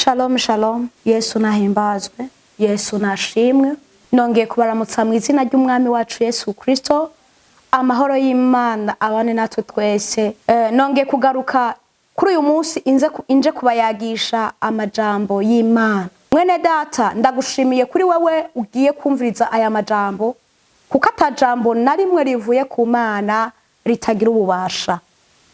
Shalom shalom, Yesu nahimbazwe, Yesu nashimwe. Nongeye kubaramutsa mu izina ry'umwami wacu Yesu Kristo. Amahoro y'Imana abane natwe twese. Nongeye kugaruka kuri uyu munsi inje kubayagisha amajambo y'Imana. Mwene data, ndagushimiye kuri wewe ugiye kumviriza aya majambo, kuko atajambo na rimwe rivuye ku Mana ritagira ububasha.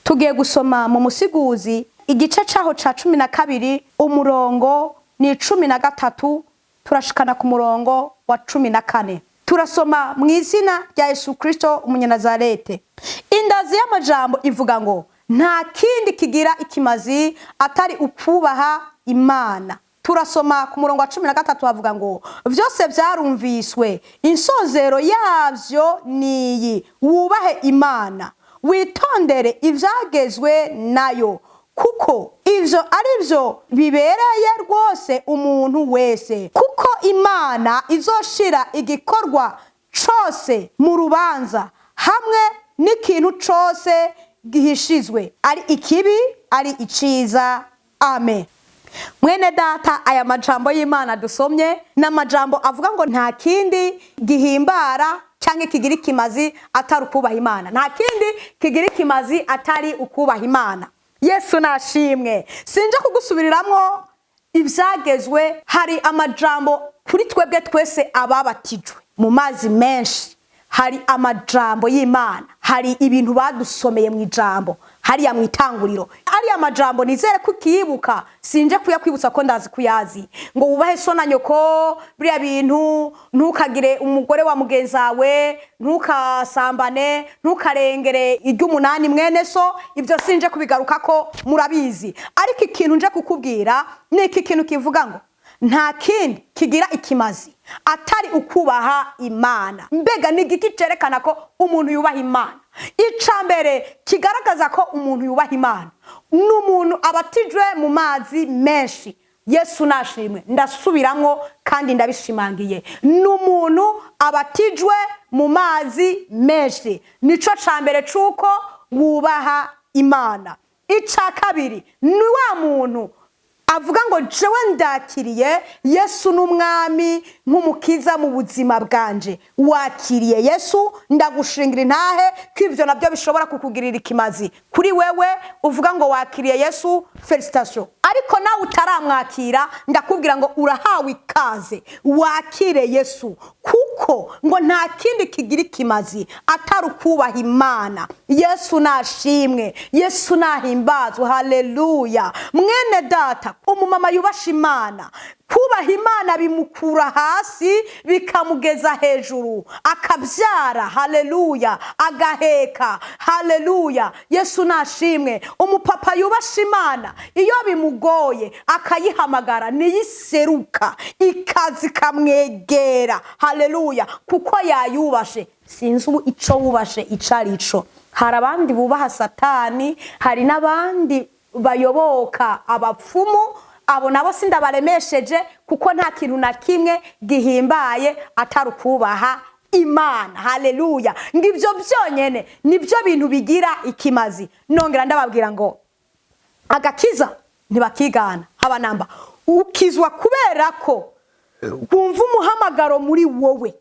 Tugiye gusoma mu musiguzi igice caho ca 12 umurongo ni 13 turashikana ku murongo wa 14. Turasoma mu izina rya Yesu Kristo umunyanazarete. Indazi y'amajambo ivuga ngo nta kindi kigira ikimazi atari ukubaha Imana. Turasoma ku murongo wa 13 bavuga ngo vyose vyarumviswe, insozero yavyo niyi: wubahe Imana, witondere ivyagezwe nayo, kuko ivyo arivyo bibereye rwose umuntu wese. Kuko Imana izoshira igikorwa cose mu rubanza hamwe n'ikintu cose gihishizwe, ari ikibi ari iciza. Amen. Mwene data, aya majambo y'Imana dusomye n'amajambo avuga ngo nta kindi gihimbara canke kigira ikimazi atari ukubaha Imana. Nta kindi kigira ikimazi atari ukubaha Imana. Yesu nashimwe. Sinje kugusubiriramwo ivyagezwe. Hari amajambo kuri twebwe twese ababatijwe mu mazi menshi. Hari amajambo y'Imana, hari ibintu badusomeye mu ijambo hariya mu itanguriro. Ari amajambo nizere ko ukiyibuka, sinje kuyakwibutsa ko ndazi kuyazi. Ngo wubahe so na nyoko, buriya bintu, ntukagire umugore wa mugenzawe, ntukasambane, ntukarengere iry'umunani mwene so. Ibyo sinje kubigaruka ko murabizi. Ariko ikintu nje kukubwira ni iki kintu kivuga ngo nta kindi kigira ikimazi atari ukubaha Imana. Mbega ni igiki cerekana ko umuntu yubaha Imana? Icambere kigaragaza ko umuntu yubaha Imana n'umuntu abatijwe mu mazi menshi. Yesu nashimwe. Ndasubiramwo kandi ndabishimangiye, n'umuntu abatijwe mu mazi menshi. Nico cambere cuko wubaha Imana. Ica kabiri ni wa muntu avuga ngo jewe ndakiriye Yesu n'umwami nk'umukiza mu buzima bwanje. Wakiriye Yesu, ndagushingira intahe ko ivyo navyo bishobora kukugirira ikimazi. Kuri wewe uvuga ngo wakiriye Yesu, felicitation. Ariko nawe utaramwakira, ndakubwira ngo urahawe ikaze, wakire Yesu, kuko ngo nta kindi kigira ikimazi atari ukubaha Imana. Yesu nashimwe, Yesu nahimbazwe. Haleluya. Mwene data, umumama yubasha Imana, kubaha Imana bimukura hasi bikamugeza hejuru, akabyara. Haleluya. Agaheka. Haleluya. Yesu nashimwe. Umupapa yubasha Imana, iyo bimugoye akayihamagara niyiseruka ikazi kamwegera. Haleluya. Kuko yayubashe. Sinzi ico wubashe icarico. Hari abandi bubaha Satani, hari n'abandi bayoboka abapfumu. Abo nabo sindabaremesheje, kuko nta kintu na kimwe gihimbaye atari ukubaha Imana. Haleluya. Ngivyo byonyene nibyo bintu bigira ikimazi. Nongera ndababwira ngo agakiza ntibakigana haba namba. Ukizwa kubera ko wumva umuhamagaro muri wowe,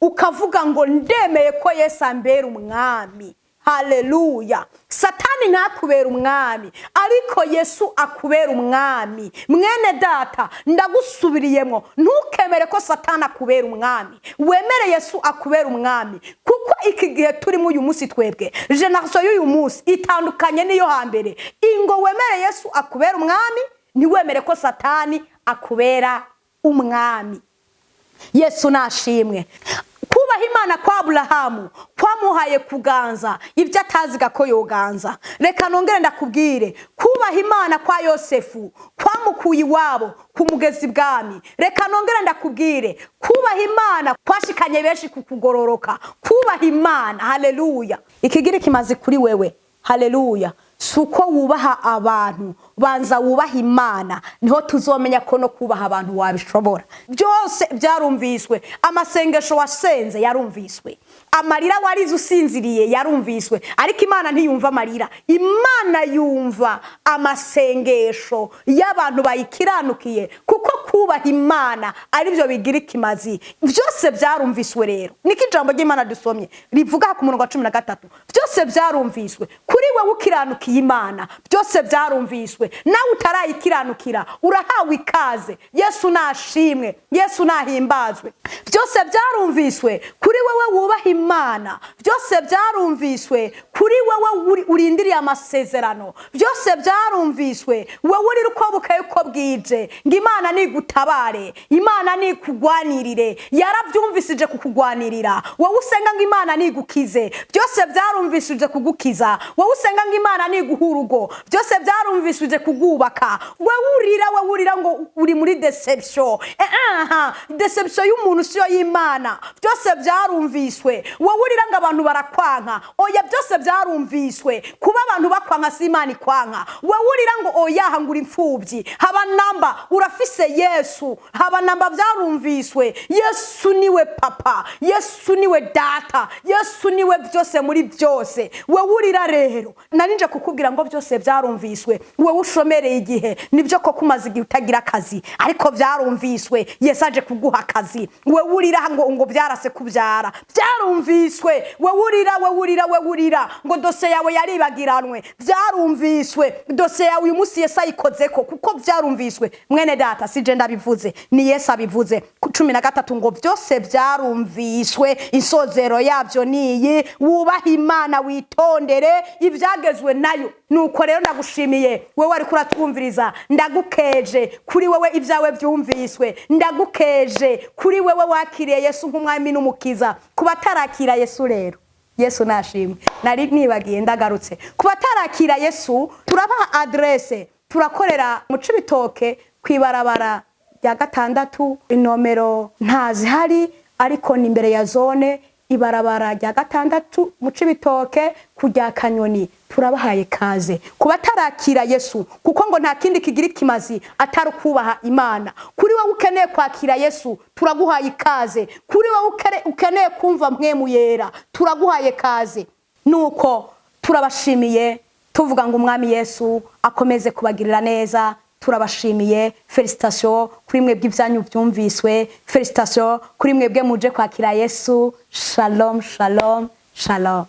ukavuga ngo ndemeye ko Yesu ambera umwami. Haleluya. Satani ntakubera umwami, ariko Yesu akubera umwami. Mwene data, ndagusubiriyemo, ntukemere ko Satani akubera umwami, wemere Yesu akubera umwami. Kuko iki gihe turimo uyu munsi twebwe, generation y'uyu munsi itandukanye niyo hambere. Ingo wemere Yesu akubera umwami, ntiwemere ko Satani akubera umwami. Yesu nashimwe. Kubaha Imana kwa Aburahamu kwamuhaye kuganza ibyo ataziga ko yoganza. Reka nongere ndakubwire, kubaha Imana kwa Yosefu kwamukuye iwabo kumugezi bwami. Reka nongere ndakubwire, kubaha Imana kwashikanye benshi kukugororoka. Kubaha Imana. Haleluya. Ikigira kimazi kuri wewe. Haleluya. suko wubaha abantu, banza wubaha Imana, niho tuzomenya ko no kubaha abantu wabishobora. Byose byarumviswe, amasengesho wasenze yarumviswe, amarira warize usinziriye yarumviswe, ariko Imana ntiyumva amarira. Imana yumva amasengesho y'abantu bayikiranukiye, kuko kubaha Imana ari byo bigira ikimazi. Byose byarumviswe rero, niko ijambo ry'Imana dusomye rivuga ku murongo wa 13. Byose byarumviswe kuri wewe ukiranukiye Imana, byose byarumviswe. Nawe utarayikiranukira urahawe ikaze. Yesu nashimwe, Yesu nahimbazwe. Byose byarumviswe kuri wewe wubaha Imana, byose byarumviswe kuri wewe urindiriye amasezerano, byose byarumviswe wewe uri uko bukaye uko bwije ngo Imana nigutabare, Imana nikugwanirire. Yarabyumvisije kukugwanirira. Wowe usenga ngo Imana nigukize, byose byarumvisije kugukiza. Wowe usenga ngo Imana niguhurugo, byose byarumvisije kugubaka. Wewe urira ngo uri muri deception, deception y'umuntu siyo y'Imana. Byose byarumviswe. Wowe urira ngo abantu barakwanka, oya byose byarumviswe. Kuba abantu bakwanka si Imana ikwanka. Wowe urira ngo oya hangura imfubyi, haba namba urafise Yesu, haba namba byarumviswe. Yesu niwe papa, Yesu niwe data, Yesu niwe byose muri byose. Wowe urira rero, narinje kukubwira ngo byose byarumviswe. Wowe ushomereye igihe, nibyo ko kumaze igihe utagira akazi, ariko byarumviswe. Yesu aje kuguha akazi. Wowe urira ngo byarase kubyara, byarumviswe. Wowe urira ngo dose yawe yaribagiranwe, byarumviswe. Dose yawe uyu munsi Yesu ayikozeko, kuko byarumviswe. Mwene data sije ndabivuze, ni Yesu abivuze. 13 ngo byose byarumviswe, insozero yabyo niyi: wubaha Imana, witondere ibyagezwe nayo. Nuko rero ndagushimiye wewe ari kuratwumviriza, ndagukeje kuri wewe ibyawe byumviswe, ndagukeje kuri wewe wakiriye Yesu nk'umwami n'umukiza. Kubatarakira Yesu rero, Yesu nashimwe, nari nibagiye ndagarutse. Kubatarakira Yesu, turabaha adresse, turakorera mu Cibitoke kwibarabara rya 6, inomero ntazi hari, ariko ni imbere ya zone ibarabara rya 6 mu Cibitoke kujya Kanyoni. Turabahaye kaze kubatarakira Yesu, kuko ngo nta kindi kigira kimazi atari kubaha Imana. Kuri wowe ukeneye kwakira Yesu, turaguhaye kaze. Kuri wowe ukeneye kumva mpwemu yera, turaguhaye kaze. Nuko turabashimiye tuvuga ngo umwami Yesu akomeze kubagirira neza. Turabashimiye, felicitation kuri mwebwe ibyanyu byumviswe, felicitation kuri mwebwe muje kwakira Yesu. Shalom, shalom, shalom.